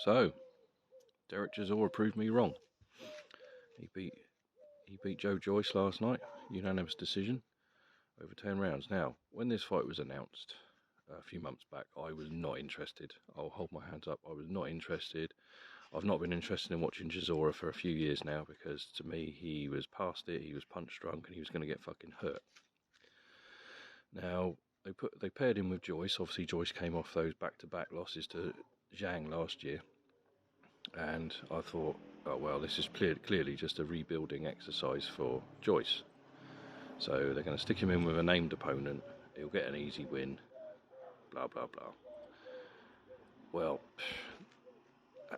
So, Derek Chisora proved me wrong. He beat Joe Joyce last night, unanimous decision, over 10 rounds. Now, when this fight was announced a few months back, I was not interested. I'll hold my hands up. I was not interested. I've not been interested in watching Chisora for a few years now because to me he was past it. He was punch drunk and he was going to get fucking hurt. Now they paired him with Joyce. Obviously, Joyce came off those back-to-back losses to Zhang last year. And I thought, oh well, this is clearly just a rebuilding exercise for Joyce. So they're going to stick him in with a named opponent. He'll get an easy win. Blah, blah, blah. Well,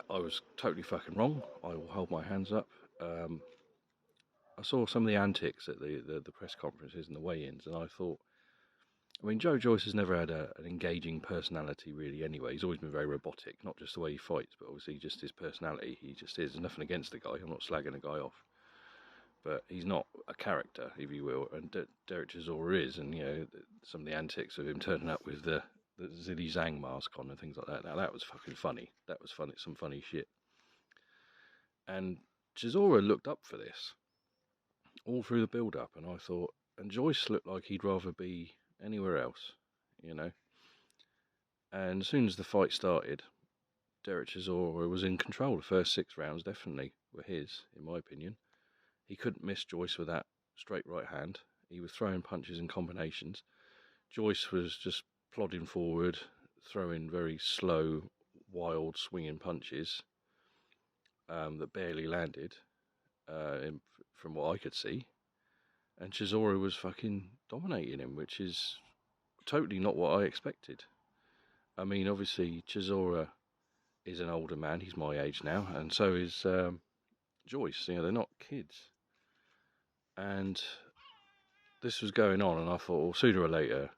I was totally fucking wrong. I will hold my hands up. I saw some of the antics at the press conferences and the weigh-ins, and I thought, I mean, Joe Joyce has never had an engaging personality, really, anyway. He's always been very robotic, not just the way he fights, but obviously just his personality. He just is. There's nothing against the guy. I'm not slagging the guy off. But he's not a character, if you will, and Derek Chisora is, and, some of the antics of him turning up with the Zilly Zhang mask on and things like that. Now, that was fucking funny. That was funny, some funny shit. And Chisora looked up for this all through the build-up, and I thought, and Joyce looked like he'd rather be anywhere else, And as soon as the fight started, Derek Chisora was in control. The first 6 rounds definitely were his, in my opinion. He couldn't miss Joyce with that straight right hand. He was throwing punches and combinations. Joyce was just plodding forward, throwing very slow, wild, swinging punches that barely landed, from what I could see. And Chisora was fucking dominating him, which is totally not what I expected. I mean, obviously, Chisora is an older man. He's my age now, and so is Joyce. They're not kids. And this was going on, and I thought, well, sooner or later,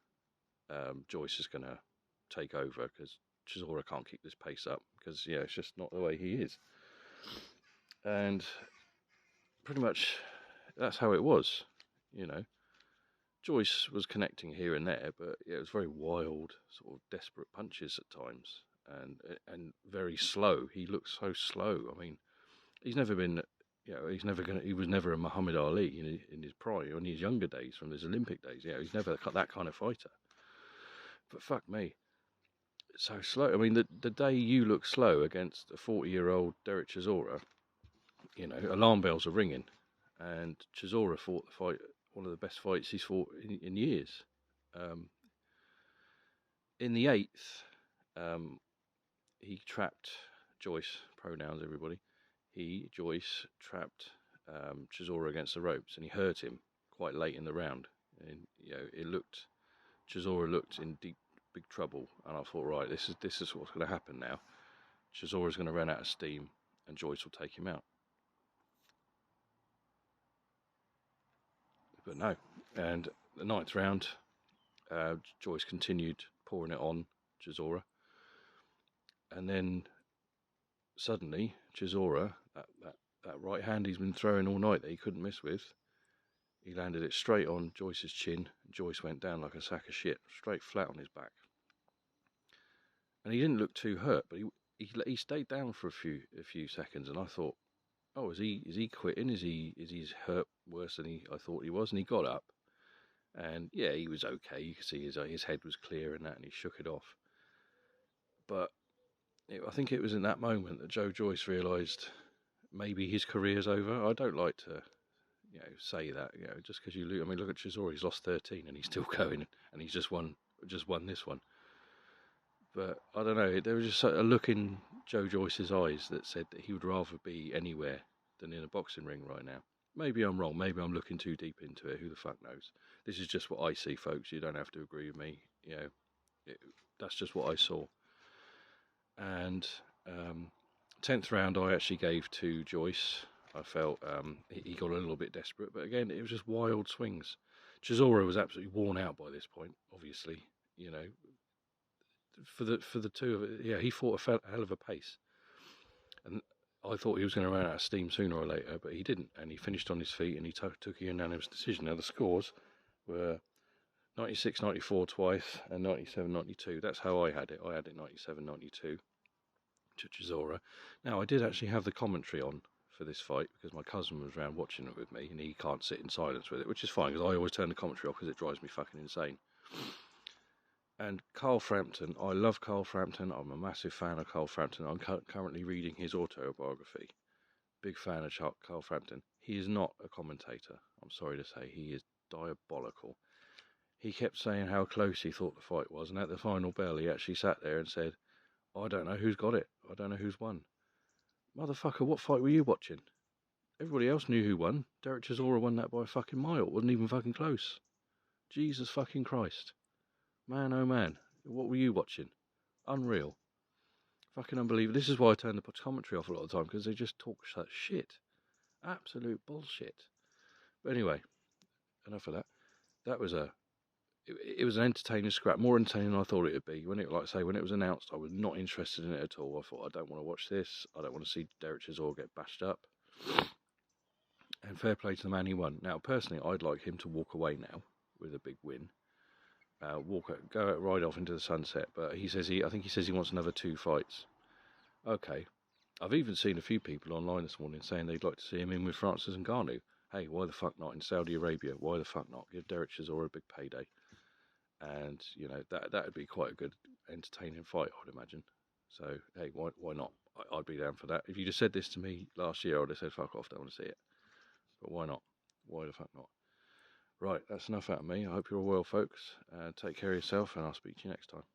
Joyce is going to take over because Chisora can't keep this pace up because, it's just not the way he is. And pretty much that's how it was, Joyce was connecting here and there, but it was very wild, sort of desperate punches at times, and very slow. He looks so slow. I mean, he's never been, he was never a Muhammad Ali in his prime, in his younger days, from his Olympic days. He's never that kind of fighter. But fuck me, it's so slow. I mean, the day you look slow against a 40-year-old Derek Chisora, alarm bells are ringing. And Chisora fought the fight, one of the best fights he's fought in years. In the 8th, he trapped Joyce, pronouns everybody. Joyce trapped Chisora against the ropes, and he hurt him quite late in the round. And Chisora looked in big trouble, and I thought, right, this is what's going to happen now. Chisora's going to run out of steam, and Joyce will take him out. But no, and the 9th round, Joyce continued pouring it on Chisora, and then suddenly Chisora, that right hand he's been throwing all night that he couldn't miss with, he landed it straight on Joyce's chin. Joyce went down like a sack of shit, straight flat on his back, and he didn't look too hurt, but he stayed down for a few seconds, and I thought, oh, is he quitting? Is he hurt worse than I thought he was? And he got up, and yeah, he was okay. You could see his head was clear and that, and he shook it off. But I think it was in that moment that Joe Joyce realised maybe his career's over. I don't like to, say that, just because you lose. I mean, look at Chisora. He's lost 13, and he's still going, and he's just won this one. But I don't know, there was just a look in Joe Joyce's eyes that said that he would rather be anywhere than in a boxing ring right now. Maybe I'm wrong, maybe I'm looking too deep into it, who the fuck knows. This is just what I see, folks. You don't have to agree with me. That's just what I saw. And 10th round I actually gave to Joyce. I felt he got a little bit desperate, but again, it was just wild swings. Chisora was absolutely worn out by this point, obviously, For the two of it, he fought a hell of a pace, and I thought he was going to run out of steam sooner or later, but he didn't, and he finished on his feet, and he took a unanimous decision. Now the scores were 96-94 twice, and 97-92. That's how I had it. I had it 97-92. to Chisora. Now, I did actually have the commentary on for this fight because my cousin was around watching it with me, and he can't sit in silence with it, which is fine because I always turn the commentary off because it drives me fucking insane. And Carl Frampton, I love Carl Frampton. I'm a massive fan of Carl Frampton. I'm currently reading his autobiography. Big fan of Carl Frampton. He is not a commentator. I'm sorry to say, he is diabolical. He kept saying how close he thought the fight was, and at the final bell, he actually sat there and said, I don't know who's got it. I don't know who's won. Motherfucker, what fight were you watching? Everybody else knew who won. Derek Chisora won that by a fucking mile. It wasn't even fucking close. Jesus fucking Christ. Man, oh man. What were you watching? Unreal. Fucking unbelievable. This is why I turn the commentary off a lot of the time, because they just talk such shit. Absolute bullshit. But anyway, enough of that. That was it was an entertaining scrap, more entertaining than I thought it would be. When it, like I say, when it was announced, I was not interested in it at all. I thought, I don't want to watch this. I don't want to see Derek Chisora get bashed up. And fair play to the man, he won. Now, personally, I'd like him to walk away now with a big win. Go right off into the sunset. But I think he says he wants another 2 fights. Okay. I've even seen a few people online this morning saying they'd like to see him in with Francis Ngannou. Hey, why the fuck not? In Saudi Arabia, why the fuck not? Give Derek Chisora a big payday. And, you know, that would be quite a good, entertaining fight, I would imagine. So, hey, why not? I'd be down for that. If you just said this to me last year, I would have said, fuck off, don't want to see it. But why not? Why the fuck not? Right, that's enough out of me. I hope you're all well, folks. Take care of yourself, and I'll speak to you next time.